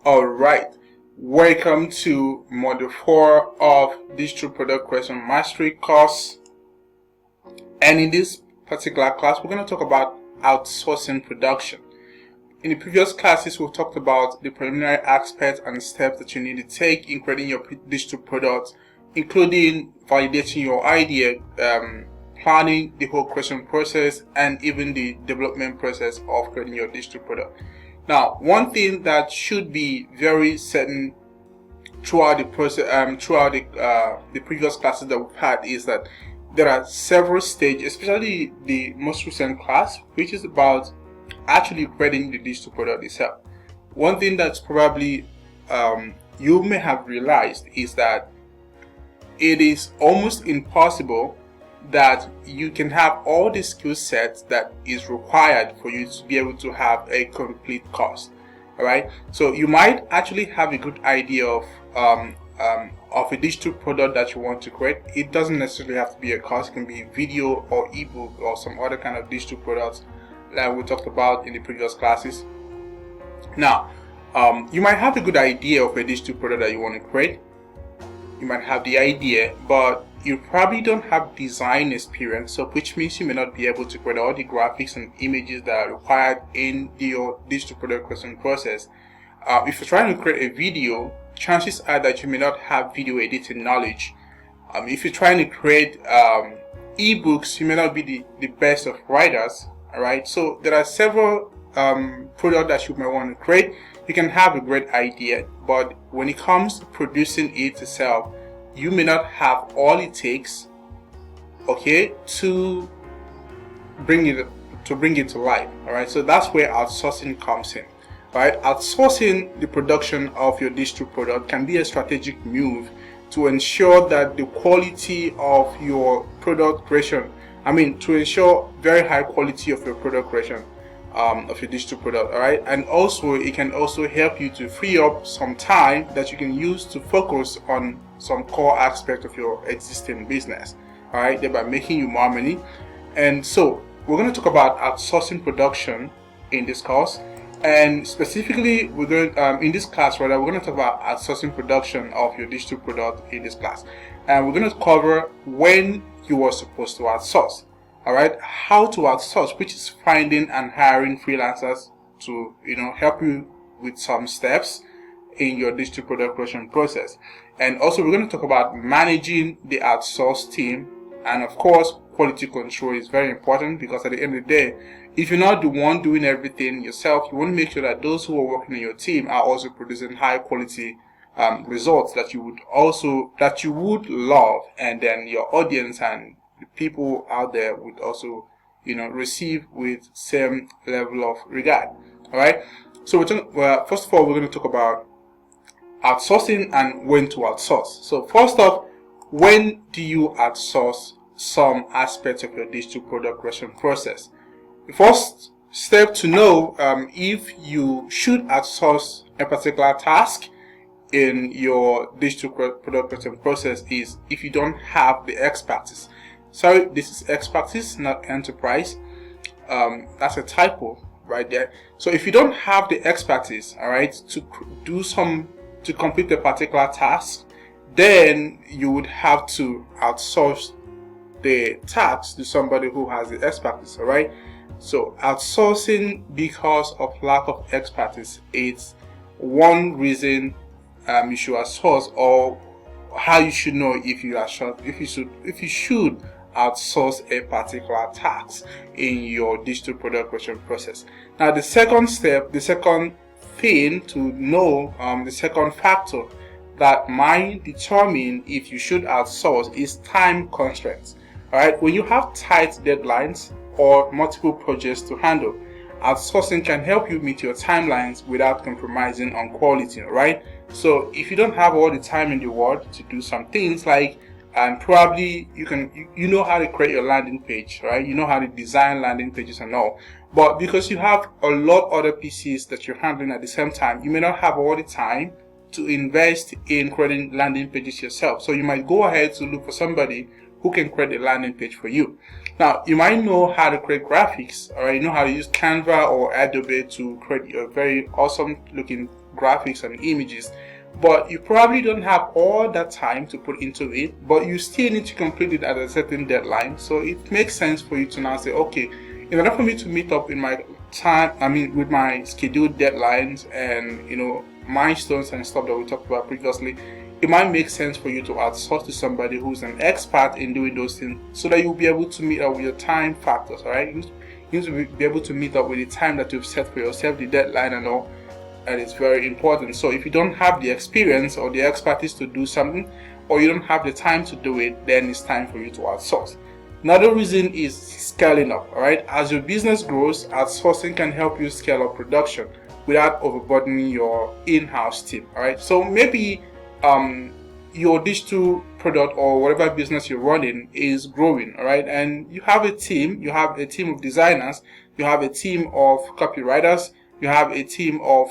Alright, welcome to Module 4 of Digital Product Question Mastery course. And in this particular class, we're going to talk about outsourcing production. In the previous classes, we've talked about the preliminary aspects and steps that you need to take in creating your digital product, including validating your idea, planning the whole creation process, and even the development process of creating your digital product. Now, one thing that should be very certain throughout the process, throughout the previous classes that we've had, is that there are several stages, especially the most recent class, which is about actually creating the digital product itself. One thing that's probably you may have realized is that it is almost impossible that you can have all the skill sets that is required for you to be able to have a complete course. All right, so you might actually have a good idea of a digital product that you want to create. It doesn't necessarily have to be a course. It can be a video or ebook or some other kind of digital products that we talked about in the previous classes. Now, you might have a good idea of a digital product that you want to create. You might have the idea, but you probably don't have design experience, so which means you may not be able to create all the graphics and images that are required in your digital product creation process. If you're trying to create a video, chances are that you may not have video editing knowledge. If you're trying to create ebooks, you may not be the best of writers. All right, so there are several products that you may want to create. You can have a great idea, but when it comes to producing it itself, you may not have all it takes, okay, to bring it to life. All right, so that's where outsourcing comes in. All right, outsourcing the production of your digital product can be a strategic move to ensure that the quality of your product creation, to ensure very high quality of your product creation, of your digital product. All right, and also it can also help you to free up some time that you can use to focus on some core aspect of your existing business. All right, thereby making you more money. And so we're going to talk about outsourcing production in this course, and specifically we're going in this class rather we're going to talk about outsourcing production of your digital product in this class, and we're going to cover when you are supposed to outsource. All right, how to outsource, which is finding and hiring freelancers to help you with some steps in your digital product creation process. And also we're going to talk about managing the outsourced team, and of course quality control is very important, because at the end of the day, if you're not the one doing everything yourself, you want to make sure that those who are working in your team are also producing high quality results that you would love, and then your audience and the people out there would also receive with same level of regard. All right, so first of all, we're going to talk about outsourcing and when to outsource. So first off, when do you outsource some aspects of your digital product creation process? The first step to know if you should outsource a particular task in your digital product creation process is if you don't have the expertise. Sorry, this is expertise, not enterprise. That's a typo right there. So if you don't have the expertise, all right, to complete a particular task, then you would have to outsource the task to somebody who has the expertise. All right, so outsourcing because of lack of expertise is one reason you should outsource, or how you should know if you should outsource a particular task in your digital product creation process. Now, the second step, the second thing to know, the second factor that might determine if you should outsource is time constraints. All right, when you have tight deadlines or multiple projects to handle, outsourcing can help you meet your timelines without compromising on quality. All right, so if you don't have all the time in the world to do some things like, and probably you know how to create your landing page, right? You know how to design landing pages and all, but because you have a lot of other PCs that you're handling at the same time, you may not have all the time to invest in creating landing pages yourself. So you might go ahead to look for somebody who can create a landing page for you. Now, you might know how to create graphics, or you know how to use Canva or Adobe to create a very awesome looking graphics and images, but you probably don't have all that time to put into it, but you still need to complete it at a certain deadline. So it makes sense for you to now say, okay, in order for me to meet up in my time, with my scheduled deadlines and milestones and stuff that we talked about previously, it might make sense for you to outsource to somebody who's an expert in doing those things, so that you'll be able to meet up with your time factors. All right, you need to be able to meet up with the time that you've set for yourself, the deadline and all. And it's very important. So if you don't have the experience or the expertise to do something, or you don't have the time to do it, then it's time for you to outsource. Another reason is scaling up. All right, as your business grows, outsourcing can help you scale up production without overburdening your in-house team. All right, so maybe your digital product or whatever business you're running is growing, all right, and you have a team of designers, you have a team of copywriters, you have a team of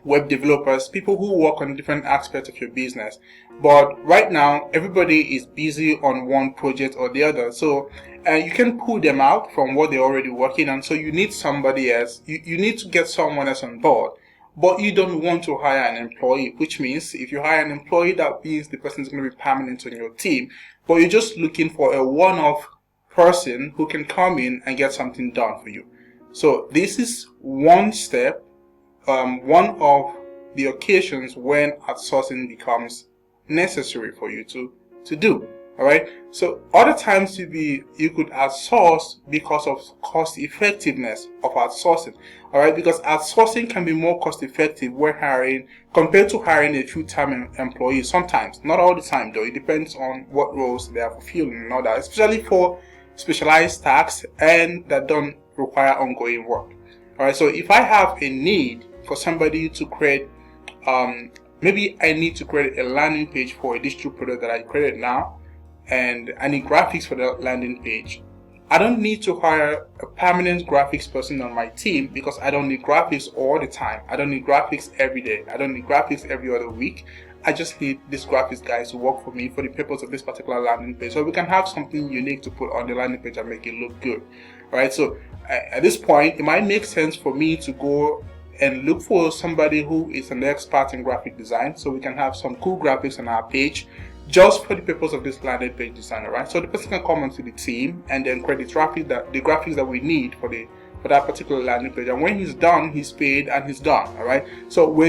web developers, people who work on different aspects of your business. But right now, everybody is busy on one project or the other. So you can pull them out from what they're already working on. So you need somebody else. You need to get someone else on board. But you don't want to hire an employee, which means if you hire an employee, that means the person is going to be permanent on your team. But you're just looking for a one-off person who can come in and get something done for you. So this is one step, one of the occasions when outsourcing becomes necessary for you to do. All right. So other times you could outsource because of cost effectiveness of outsourcing. All right, because outsourcing can be more cost effective when hiring compared to hiring a full-time employee. Sometimes, not all the time though. It depends on what roles they are fulfilling and all that, especially for specialized tasks and that don't require ongoing work. All right. So if I have a need for somebody to create, maybe I need to create a landing page for a digital product that I created now, and I need graphics for the landing page. I don't need to hire a permanent graphics person on my team because I don't need graphics all the time. I don't need graphics every day. I don't need graphics every other week. I just need this graphics guy to work for me for the purpose of this particular landing page, so we can have something unique to put on the landing page and make it look good. All right, so at this point, it might make sense for me to go and look for somebody who is an expert in graphic design, so we can have some cool graphics on our page just for the purpose of this landing page design. Right, so the person can come onto the team and then create the graphics that we need for that particular landing page, and when he's done, he's paid and he's done. All right, so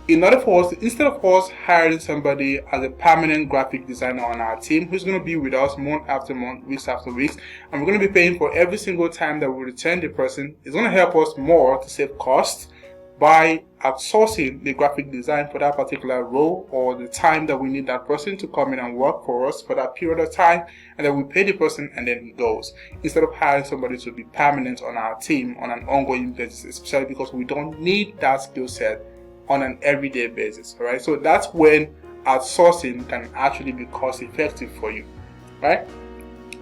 instead of us hiring somebody as a permanent graphic designer on our team who's going to be with us month after month, weeks after weeks, and we're going to be paying for every single time that we return the person, it's going to help us more to save costs by outsourcing the graphic design for that particular role, or the time that we need that person to come in and work for us for that period of time, and then we pay the person and then he goes, instead of hiring somebody to be permanent on our team on an ongoing basis, especially because we don't need that skill set on an everyday basis. All right, so that's when outsourcing can actually be cost effective for you. Right,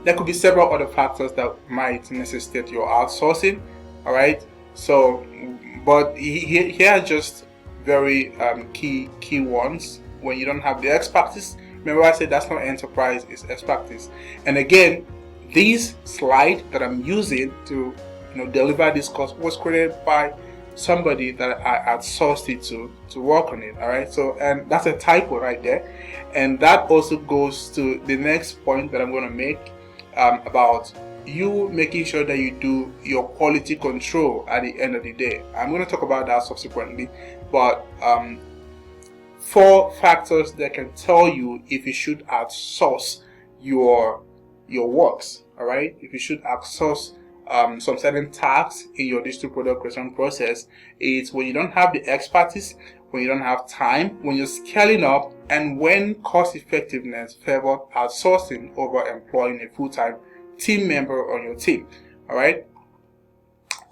there could be several other factors that might necessitate your outsourcing. All right, so but here are just very key ones. When you don't have the expertise, remember I said that's not enterprise, it's expertise. And again, this slide that I'm using to deliver this course was created by somebody that I outsourced it to work on it. All right, so, and that's a typo right there, and that also goes to the next point that I'm going to make about you making sure that you do your quality control at the end of the day. I'm going to talk about that subsequently, but 4 factors that can tell you if you should outsource your works. All right, if you should outsource some certain tasks in your digital product creation process, is when you don't have the expertise, when you don't have time, when you're scaling up, and when cost effectiveness favors outsourcing over employing a full-time team member on your team. All right.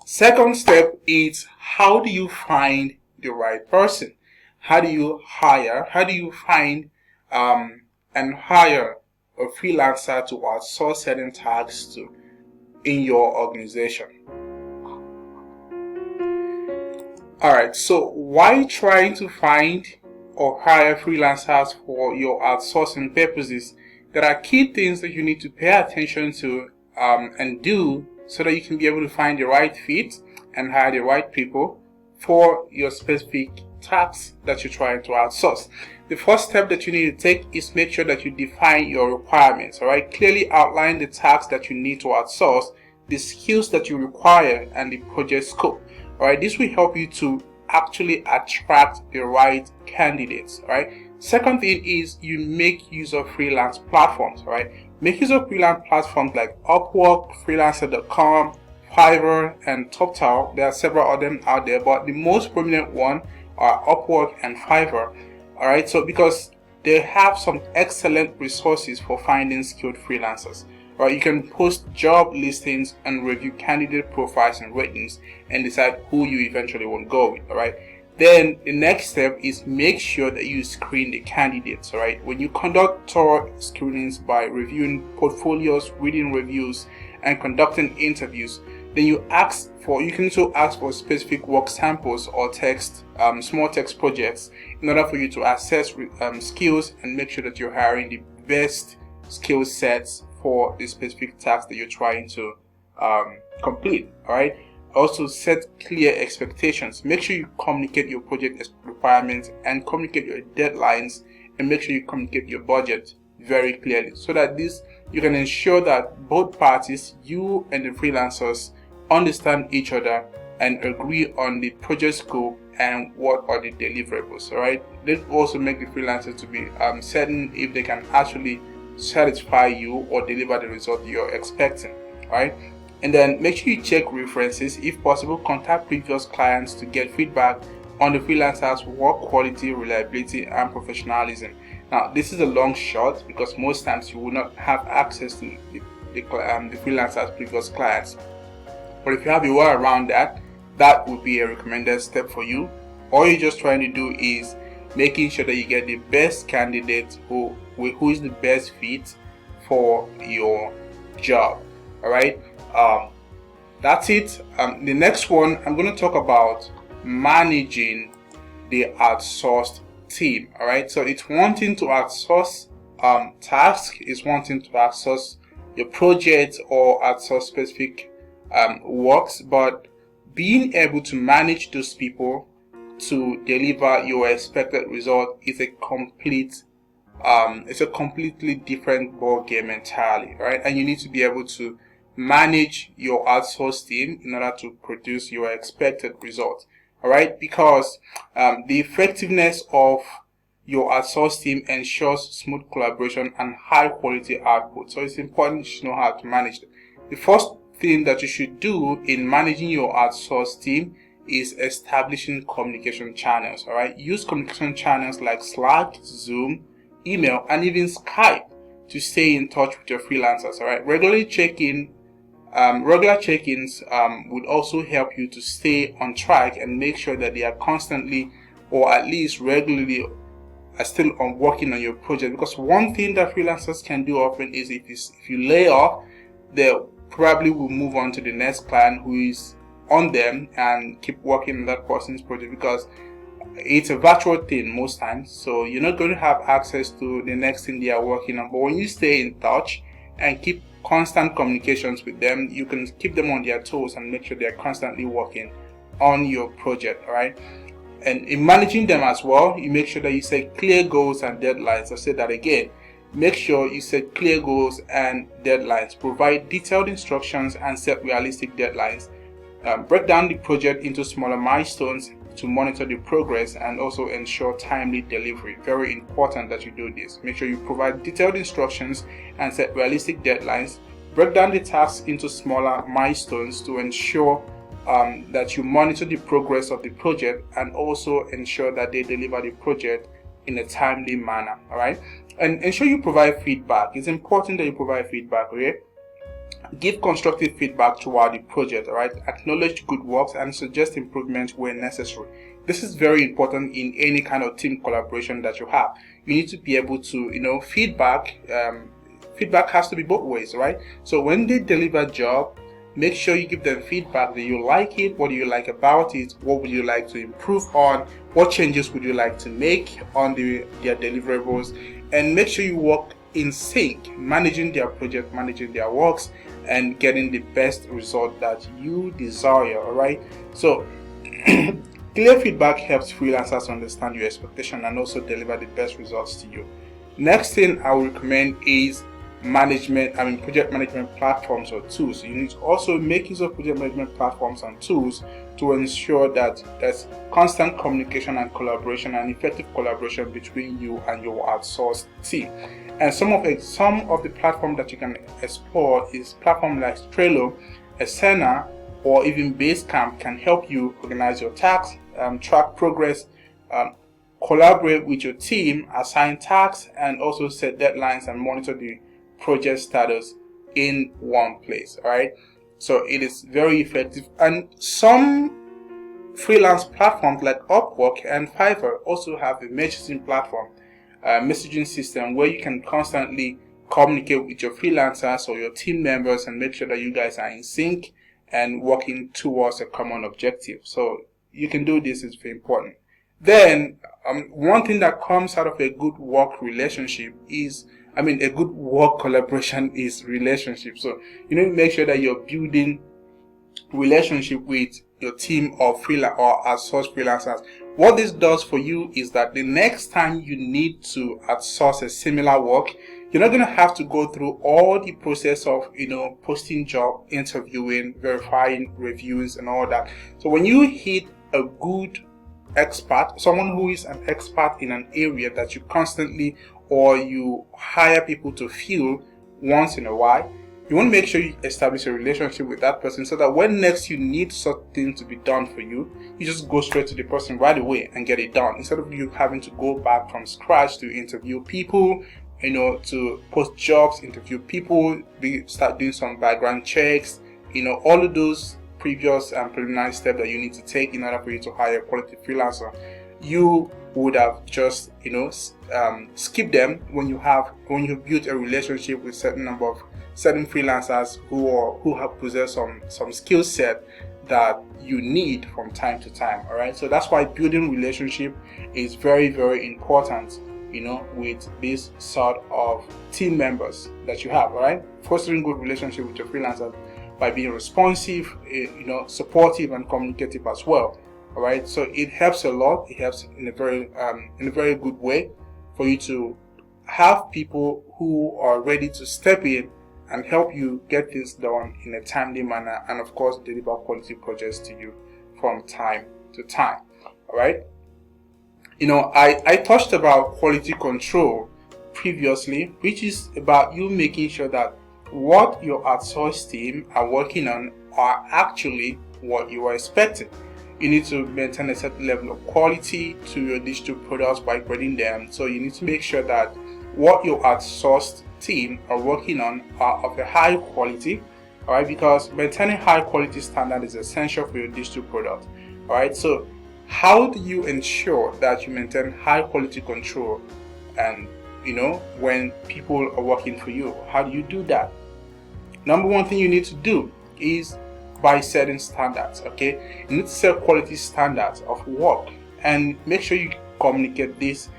Second step is, how do you find the right person? How do you find and hire a freelancer to outsource certain tasks to in your organization? All right, so while trying to find or hire freelancers for your outsourcing purposes, there are key things that you need to pay attention to and do so that you can be able to find the right fit and hire the right people for your specific tasks that you're trying to outsource. The first step that you need to take is make sure that you define your requirements, all right? Clearly outline the tasks that you need to outsource, the skills that you require, and the project scope, all right? This will help you to actually attract the right candidates, all right? Second thing is you make use of freelance platforms, all right? Make use of freelance platforms like Upwork, freelancer.com, Fiverr, and TopTal. There are several of them out there, but the most prominent one are Upwork and Fiverr. Alright, so because they have some excellent resources for finding skilled freelancers. Right, you can post job listings and review candidate profiles and ratings and decide who you eventually want to go with. Alright, then the next step is make sure that you screen the candidates. Alright, when you conduct thorough screenings by reviewing portfolios, reading reviews, and conducting interviews, then you can also ask for specific work samples or small text projects in order for you to assess skills and make sure that you're hiring the best skill sets for the specific task that you're trying to complete. All right. Also set clear expectations. Make sure you communicate your project requirements and communicate your deadlines, and make sure you communicate your budget very clearly, so that you can ensure that both parties, you and the freelancers, understand each other and agree on the project scope and what are the deliverables. All right, this also make the freelancers to be certain if they can actually satisfy you or deliver the result you're expecting. All right, and then make sure you check references. If possible, contact previous clients to get feedback on the freelancer's work quality, reliability, and professionalism. Now, this is a long shot because most times you will not have access to the freelancer's previous clients. But if you have a way around that, that would be a recommended step for you. All you're just trying to do is making sure that you get the best candidate who is the best fit for your job. All right, that's it. The next one, I'm going to talk about managing the outsourced team. All right, so it's one thing to outsource tasks, it's one thing to outsource your project or outsource specific works, but being able to manage those people to deliver your expected result is a completely different ball game entirely, right? And you need to be able to manage your outsourced team in order to produce your expected result. All right, because the effectiveness of your outsourced team ensures smooth collaboration and high quality output. So it's important to know how to manage it. The first thing that you should do in managing your outsourced team is establishing communication channels. All right, use communication channels like Slack, Zoom, email, and even Skype to stay in touch with your freelancers. All right, regular check-ins would also help you to stay on track and make sure that they are constantly or at least regularly are still working on your project. Because one thing that freelancers can do often is if you lay off, they probably will move on to the next client who is on them and keep working on that person's project, because it's a virtual thing most times, so you're not going to have access to the next thing they are working on. But when you stay in touch and keep constant communications with them, you can keep them on their toes and make sure they're constantly working on your project. All right, and in managing them as well, you make sure that you set clear goals and deadlines. I'll say that again. Make sure you set clear goals and deadlines. Provide detailed instructions and set realistic deadlines. Break down the project into smaller milestones to monitor the progress and also ensure timely delivery. Very important that you do this. Make sure you provide detailed instructions and set realistic deadlines. Break down the tasks into smaller milestones to ensure that you monitor the progress of the project and also ensure that they deliver the project in a timely manner. All right, and ensure you provide feedback. It's important that you provide feedback. Okay, give constructive feedback throughout the project. All right, acknowledge good works and suggest improvements where necessary. This is very important in any kind of team collaboration that you have. You need to be able to, feedback. Feedback has to be both ways, right? So when they deliver a job, make sure you give them feedback. Do you like it? What do you like about it? What would you like to improve on? What changes would you like to make on their deliverables? And make sure you work in sync, managing their project, managing their works, and getting the best result that you desire. All right. So Clear feedback helps freelancers understand your expectation and also deliver the best results to you. Next thing I would recommend is project management platforms or tools. You need to also make use of project management platforms and tools to ensure that there's constant communication and collaboration and effective collaboration between you and your outsourced team. And some of the platforms that you can explore is platforms like Trello, Asana, or even Basecamp can help you organize your tasks, track progress, collaborate with your team, assign tasks, and also set deadlines and monitor the project status in one place. All right, so it is very effective. And some freelance platforms like Upwork and Fiverr also have a messaging platform, messaging system where you can constantly communicate with your freelancers or your team members and make sure that you guys are in sync and working towards a common objective. So you can do this, is very important. Then one thing that comes out of a good work relationship is, a good work collaboration is relationship. So you need to make sure that you're building relationship with your team of freelance or outsourced freelancers. What this does for you is that the next time you need to outsource a similar work, you're not going to have to go through all the process of, posting job, interviewing, verifying reviews and all that. So when you hit a good expert, someone who is an expert in an area that you constantly or you hire people to fill once in a while, you want to make sure you establish a relationship with that person so that when next you need something to be done for you, you just go straight to the person right away and get it done, instead of you having to go back from scratch to interview people, to post jobs, interview people, start doing some background checks, all of those previous and preliminary steps that you need to take in order for you to hire a quality freelancer. You would have just skip them when you have built a relationship with certain freelancers who have possessed some skill set that you need from time to time. All right, so that's why building relationship is very, very important, with this sort of team members that you have. All right, fostering good relationship with your freelancers by being responsive, supportive and communicative as well. All right, so it helps a lot. It helps in a very good way for you to have people who are ready to step in and help you get things done in a timely manner, and of course deliver quality projects to you from time to time. All right, I touched about quality control previously, which is about you making sure that what your outsourced team are working on are actually what you are expecting. You need to maintain a certain level of quality to your digital products by grading them. So you need to make sure that what your outsourced team are working on are of a high quality. All right, because maintaining high quality standard is essential for your digital product. All right, so how do you ensure that you maintain high quality control and when people are working for you? How do you do that? Number one thing you need to do is by setting standards. Okay, you need to set quality standards of work and make sure you communicate this.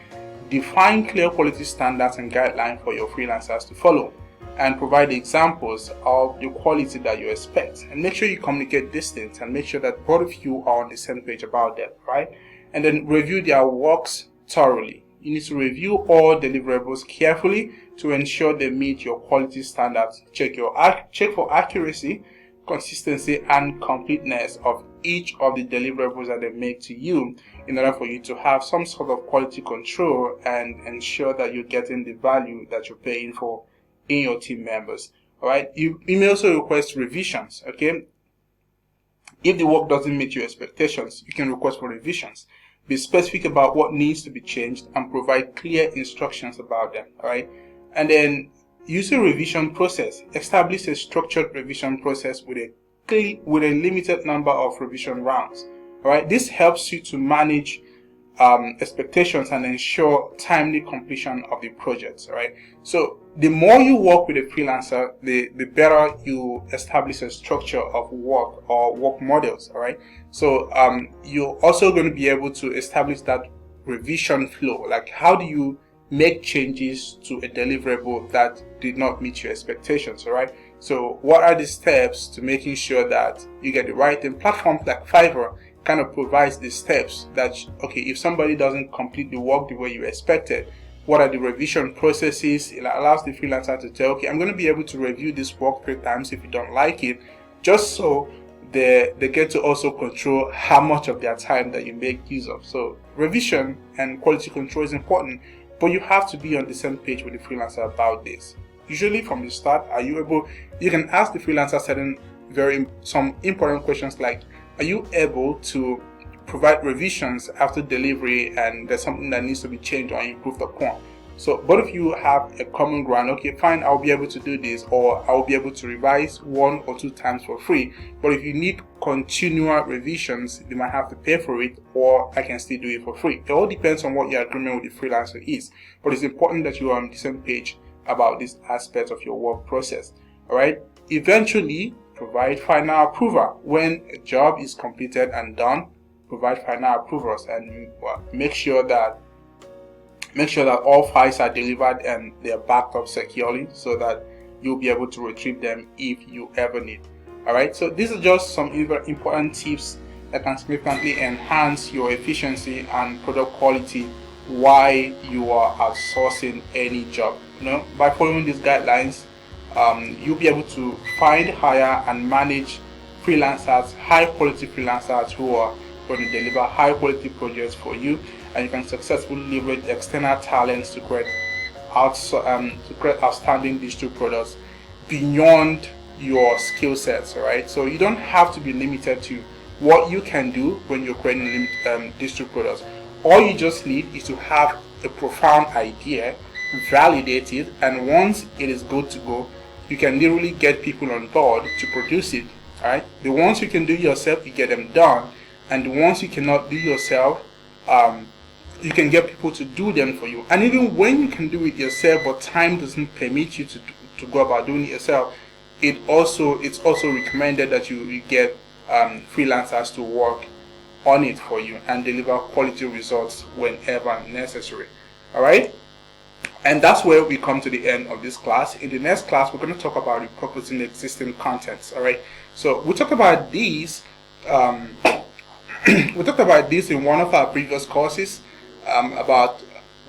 Define clear quality standards and guidelines for your freelancers to follow, and provide examples of the quality that you expect, and make sure you communicate these things and make sure that both of you are on the same page about them, right? And then review their works thoroughly. You need to review all deliverables carefully to ensure they meet your quality standards. Check for accuracy, consistency and completeness of each of the deliverables that they make to you in order for you to have some sort of quality control and ensure that you're getting the value that you're paying for in your team members. All right, you may also request revisions. Okay, if the work doesn't meet your expectations, you can request for revisions. Be specific about what needs to be changed and provide clear instructions about them. All right, and then use a revision process. Establish a structured revision process with a limited number of revision rounds. All right, this helps you to manage expectations and ensure timely completion of the projects. All right, so the more you work with a freelancer, the better you establish a structure of work or work models. All right, so you're also going to be able to establish that revision flow. Like, how do you make changes to a deliverable that did not meet your expectations? All right, so what are the steps to making sure that you get it right? In platforms like Fiverr kind of provides the steps that, okay, if somebody doesn't complete the work the way you expected, what are the revision processes. It allows the freelancer to tell, okay, I'm going to be able to review this work 3 times if you don't like it, just so they get to also control how much of their time that you make use of. So revision and quality control is important, but you have to be on the same page with the freelancer about this. Usually from the start, you can ask the freelancer some important questions like, are you able to provide revisions after delivery and there's something that needs to be changed or improved upon? So both of you have a common ground. Okay, fine, I'll be able to do this, or I'll be able to revise 1 or 2 times for free. But if you need continual revisions, you might have to pay for it, or I can still do it for free. It all depends on what your agreement with the freelancer is. But it's important that you are on the same page about this aspect of your work process. All right. Eventually, provide final approval when a job is completed and done. Provide final approvals and make sure that all files are delivered and they are backed up securely, so that you'll be able to retrieve them if you ever need. All right. So these are just some important tips that can significantly enhance your efficiency and product quality while you are outsourcing any job. By following these guidelines, you'll be able to find, hire, and manage freelancers, high quality freelancers who are going to deliver high quality projects for you, and you can successfully leverage external talents to create outstanding digital products beyond your skill sets. All right, so you don't have to be limited to what you can do when you're creating digital products. All you just need is to have a profound idea, validate it, and once it is good to go, you can literally get people on board to produce it. All right, the ones you can do yourself, you get them done, and the ones you cannot do yourself, you can get people to do them for you. And even when you can do it yourself, but time doesn't permit you to go about doing it yourself, it's also recommended that you get freelancers to work on it for you and deliver quality results whenever necessary. All right, and that's where we come to the end of this class. In the next class, we're going to talk about repurposing existing contents. All right, so we talked about these we talked about this in one of our previous courses about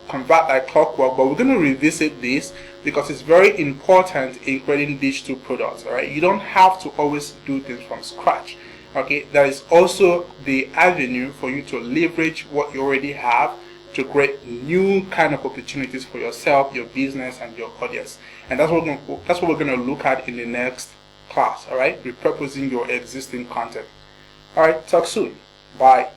convert like clockwork, but we're going to revisit this because it's very important in creating digital products. All right, you don't have to always do things from scratch. Okay, there is also the avenue for you to leverage what you already have to create new kind of opportunities for yourself, your business, and your audience. And that's what we're going to look at in the next class. All right, repurposing your existing content. All right, talk soon. Bye.